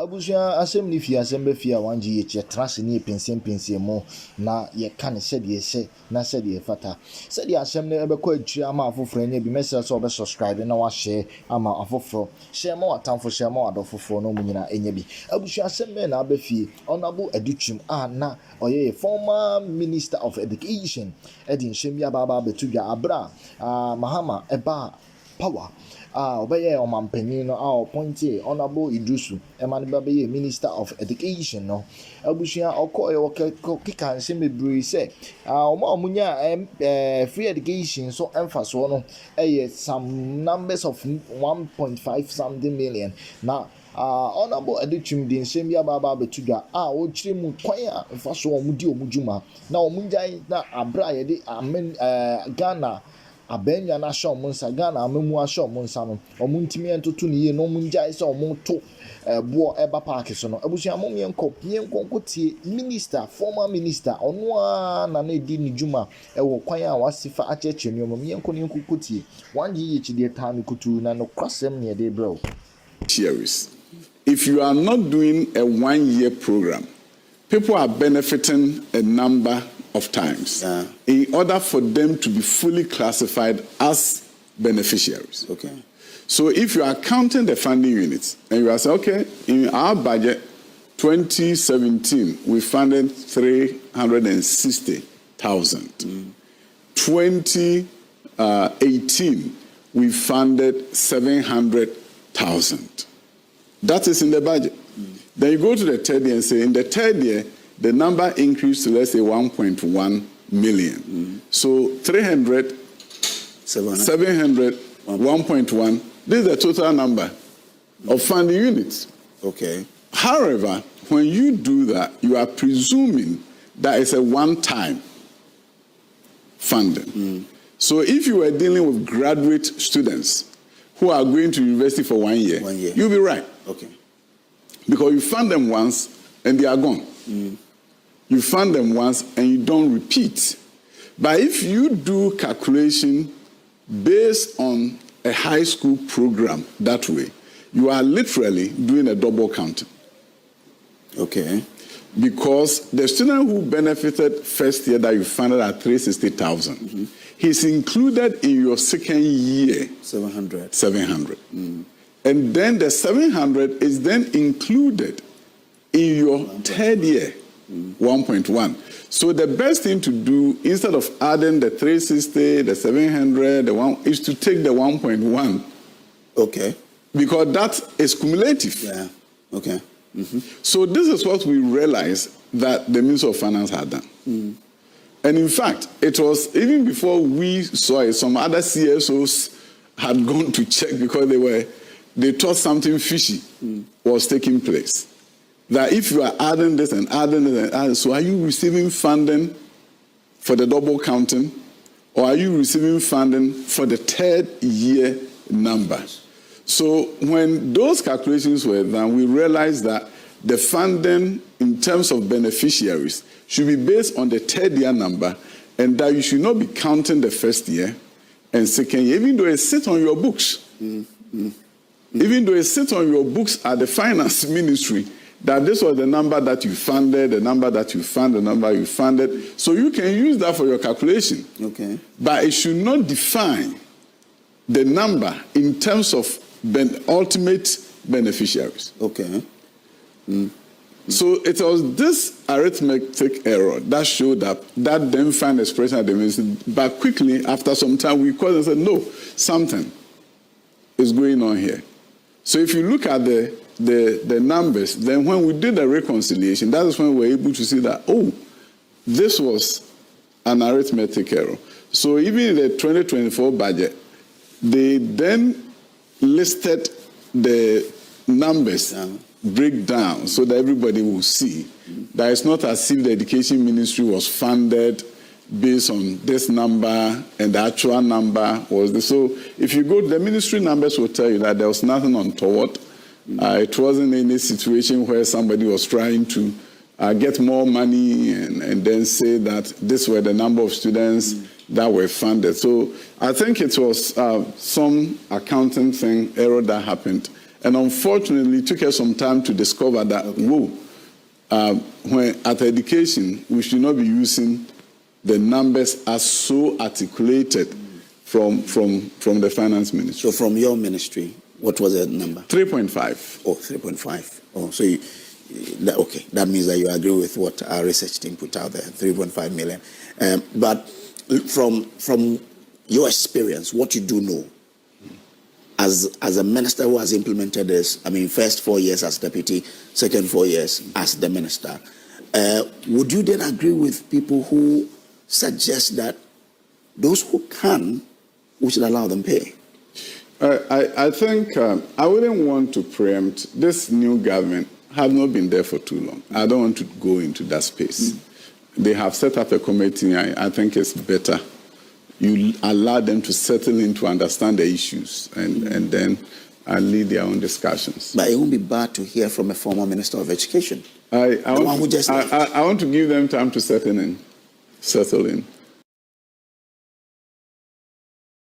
Abusia assembly fi assembly fi a wanji ye trans ni pensen mo na ye kan said ye say na said ye fata said the assembly ebe ko atwa ama afoforo nya bi message so be subscribe na wa share ama afoforo share mo atamfo share mo adofoforo no munyina enya bi abusia assembly na abafi Honorable Adutwum na oye former minister of education edin shemia baba betudwa abra Mahama eba power obeye omampanyin no appointed Honorable Idrisu Emanibabeye Minister of Education no abusia okoye okika nsem bebre say omunya free education so emphasis no some numbers of 1.5 something million na Honorable Adutwum din sembia baba betudwa o kire mu kwan a mfaso omudi omudwuma na omunjai na abra ye de amen Ghana abenya na show munsa Ghana amemu a show munsa no omuntimi entoto ne ye no munjai se omonto bo eba park so no abusia momyenko nkotie minister former minister ono na edi ni djuma ewo kwan a wasifa acheche ne momyenko ne nkotie wanji ye chide time kutu na no kwasem ne de bro. If you are not doing a 1-year program, people are benefiting a number of times in order for them to be fully classified as beneficiaries. Okay. So if you are counting the funding units and you are saying, okay, in our budget 2017, we funded 360,000. 2018, we funded 700,000. That is in the budget. Then you go to the third year and say, in the third year, the number increased to, let's say, 1.1 million. So 300, 700, 1.1. This is the total number of funding units. Okay. However, when you do that, you are presuming that it's a one-time funding. So if you were dealing with graduate students who are going to university for 1 year, you'll be right. Okay. Because you fund them once and they are gone. You fund them once and you don't repeat. But if you do calculation based on a high school program that way, you are literally doing a double counting. Okay. Because the student who benefited first year that you funded at 360,000, he's included in your second year 700. And then the 700 is then included in your third year 1.1. So the best thing to do, instead of adding the 360, the 700, the 1, is to take the 1.1. Okay. Because that is cumulative. Yeah. Okay. So this is what we realized that the Minister of Finance had done. And in fact, it was even before we saw it, some other CSOs had gone to check because they thought something fishy was taking place. That if you are adding this and adding this and adding, so are you receiving funding for the double counting, or are you receiving funding for the third year number? So when those calculations were done, we realized that the funding in terms of beneficiaries should be based on the third year number, and that you should not be counting the first year and second year, even though it sits on your books. Even though it sits on your books at the finance ministry, that this was the number that you funded, the number that you funded, the number you funded. So you can use that for your calculation. Okay. But it should not define the number in terms of ultimate beneficiaries. Okay. So it was this arithmetic error that showed up, that then found expression at the ministry. But quickly, after some time, we called and said, no, something is going on here. So if you look at the numbers, then when we did the reconciliation, that is when we were able to see that, oh, this was an arithmetic error. So even in the 2024 budget, they then listed the numbers breakdown so that everybody will see that it's not as if the education ministry was funded based on this number and the actual number was this. So if you go, the ministry numbers will tell you that there was nothing untoward. It wasn't any situation where somebody was trying to get more money and then say that this were the number of students that were funded. So I think it was some accounting thing, error that happened, And unfortunately, it took us some time to discover that, when at education, we should not be using the numbers as so articulated from the finance ministry. So from your ministry, what was the number? 3.5. Oh, 3.5. Oh, so okay. That means that you agree with what our research team put out there, 3.5 million. But from your experience, what you do know, as a minister who has implemented this, I mean, first 4 years as deputy, second 4 years as the minister, would you then agree with people who suggest that those who can, we should allow them pay? I think I wouldn't want to preempt. This new government have not been there for too long. I don't want to go into that space. They have set up a committee. I think it's better you allow them to settle in to understand the issues and then lead their own discussions. But it won't be bad to hear from a former Minister of Education. I want to give them time to settle in.